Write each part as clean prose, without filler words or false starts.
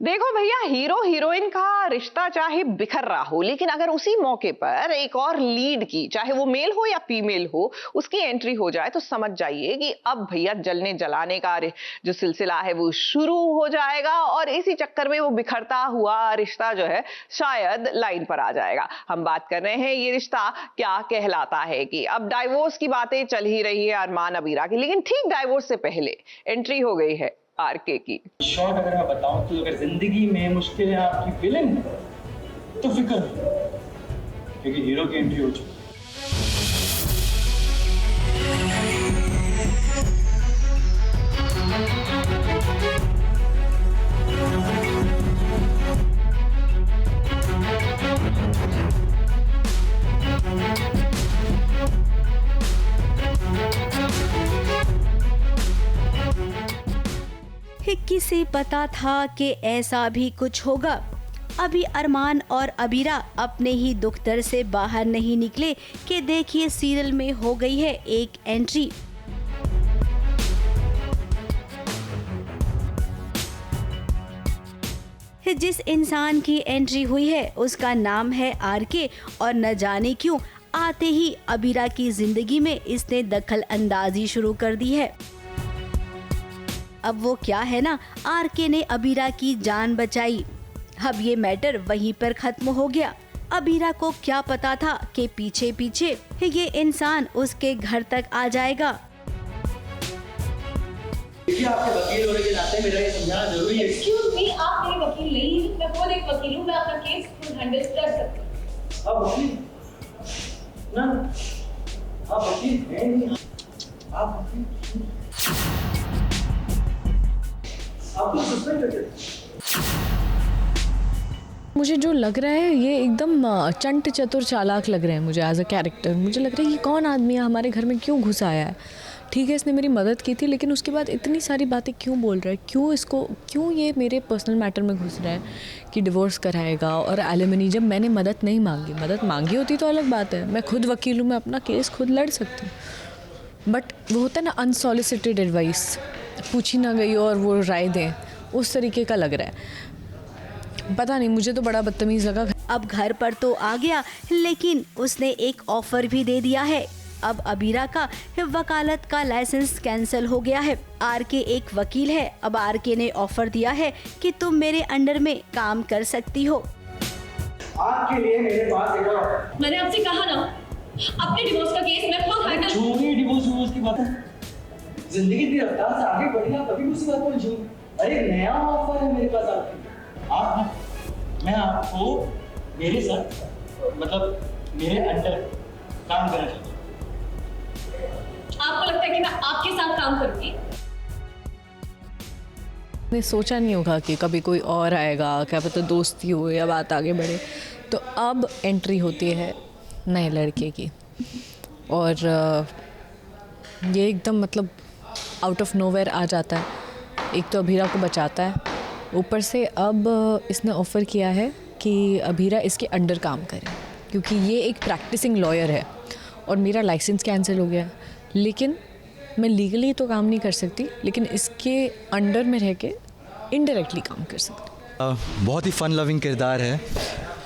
देखो भैया, hero heroine का रिश्ता चाहे बिखर रहा हो, लेकिन अगर उसी मौके पर एक और लीड की, चाहे वो मेल हो या फीमेल हो, उसकी एंट्री हो जाए तो समझ जाइए कि अब भैया जलने जलाने का जो सिलसिला है वो शुरू हो जाएगा और इसी चक्कर में वो बिखरता हुआ रिश्ता जो है शायद लाइन पर आ जाएगा। हम बात कर रहे हैं ये रिश्ता क्या कहलाता है कि अब डाइवोर्स की बातें चल ही रही है अरमान अबीरा की, लेकिन ठीक डाइवोर्स से पहले एंट्री हो गई है आरके की। शॉर्ट अगर मैं बताऊं तो अगर जिंदगी में मुश्किलें आपकी विलेन तो फिक्र नहीं, क्योंकि हीरो की एंट्री हो चुकी है। किसे पता था कि ऐसा भी कुछ होगा। अभी अरमान और अबीरा अपने ही दुख दर्द से बाहर नहीं निकले कि देखिए सीरियल में हो गई है एक एंट्री। जिस इंसान की एंट्री हुई है उसका नाम है आरके और न जाने क्यों आते ही अबीरा की जिंदगी में इसने दखल अंदाजी शुरू कर दी है। अब वो क्या है ना, आरके ने अबीरा की जान बचाई। अब ये मैटर वहीं पर खत्म हो गया। अबीरा को क्या पता था कि पीछे पीछे ये इंसान उसके घर तक आ जाएगा। देखिए, आपके वकील होने के नाते मेरा ये समझाना जरूरी है। एक्सक्यूज मी, आप मेरे वकील नहीं हैं। मैं खुद एक वकील हूँ, मैं आपका केस खुद हैंडल कर सकती हूँ। आप वकील ना, आप वकील हैं नहीं, आप वकील आपको सस्पेंड कर दिया। मुझे जो लग रहा है ये एकदम चंट चतुर चालाक लग रहे हैं मुझे एज अ कैरेक्टर। मुझे लग रहा है ये कौन आदमी है, हमारे घर में क्यों घुस आया है। ठीक है, इसने मेरी मदद की थी, लेकिन उसके बाद इतनी सारी बातें क्यों बोल रहा है, क्यों ये मेरे पर्सनल मैटर में घुस रहा है कि डिवोर्स कराएगा और एलिमनी, जब मैंने मदद नहीं मांगी। मदद मांगी होती तो अलग बात है, मैं खुद वकील हूँ, मैं अपना केस खुद लड़ सकती हूँ। बट वो होता है ना अनसॉलिसिटेड एडवाइस, पूछी ना गई और वो राय दें, उस तरीके का लग रहा है। पता नहीं, मुझे तो बड़ा बदतमीज़ लगा। अब घर पर तो आ गया, लेकिन उसने एक ऑफर भी दे दिया है। अब अबीरा का वकालत का लाइसेंस कैंसिल हो गया है। आरके एक वकील है। अब आरके ने ऑफर दिया है कि तुम मेरे अंडर में काम कर सकती हो। आपके लिए मेरे पास एक और, मैंने आपसे कहा ना, अपने डिवोर्स का केस मैं खुद हैंडल। छोड़िए डिवोर्स की बात है। जिंदगी की रफ्तार से आगे बढ़ी, आप कभी उसी बात को झूठ। अरे नया ऑफर है मेरे पास आपके। मैं आपको मेरे साथ, मतलब मेरे अंडर काम करना चाहता हूँ। आपको लगता है कि मैं आपके साथ काम करूंगी? ने सोचा नहीं होगा कि कभी कोई और आएगा, क्या पता दोस्ती हो या बात आगे बढ़े। तो अब एंट्री होती है नए लड़के की और ये एकदम मतलब आउट ऑफ नोवेयर आ जाता है। एक तो अबीरा को बचाता है, ऊपर से अब इसने ऑफ़र किया है कि अबीरा इसके अंडर काम करे, क्योंकि ये एक प्रैक्टिसिंग लॉयर है और मेरा लाइसेंस कैंसिल हो गया। लेकिन मैं लीगली तो काम नहीं कर सकती, लेकिन इसके अंडर में रह के इनडायरेक्टली काम कर सकती। बहुत ही फ़न लविंग किरदार है,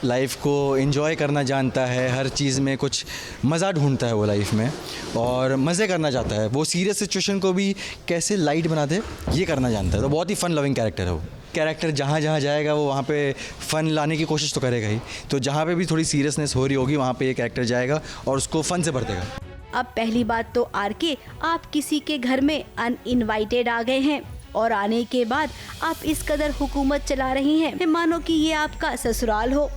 लाइफ को एंजॉय करना जानता है, हर चीज़ में कुछ मज़ा ढूंढता है वो लाइफ में और मज़े करना चाहता है। वो सीरियस सिचुएशन को भी कैसे लाइट बना दे ये करना जानता है। तो बहुत ही फ़न लविंग कैरेक्टर है वो। कैरेक्टर जहाँ जहाँ जाएगा वो वहाँ पे फ़न लाने की कोशिश तो करेगा ही। तो जहाँ पे भी थोड़ी सीरियसनेस हो रही होगी वहाँ पे ये कैरेक्टर जाएगा और उसको फ़न से भर देगा। अब पहली बात तो आरके, आप किसी के घर में अनइनवाइटेड आ गए हैं और आने के बाद आप इस कदर हुकूमत चला रही हैं मानो कि ये आपका ससुराल हो।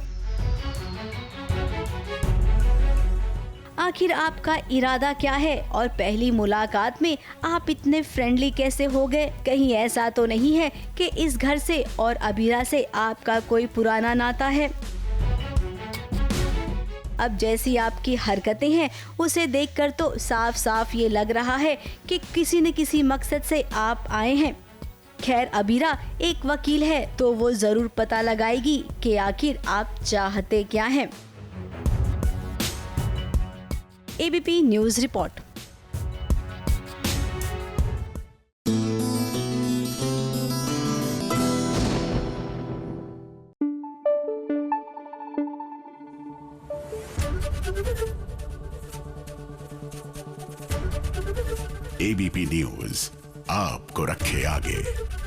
आखिर आपका इरादा क्या है और पहली मुलाकात में आप इतने फ्रेंडली कैसे हो गए? कहीं ऐसा तो नहीं है कि इस घर से और अबीरा से आपका कोई पुराना नाता है? अब जैसी आपकी हरकतें हैं उसे देखकर तो साफ साफ ये लग रहा है कि किसी न किसी मकसद से आप आए हैं। खैर, अबीरा एक वकील है तो वो जरूर पता लगाएगी कि आखिर आप चाहते क्या हैं। ABP news report. ABP news आपको रखे आगे।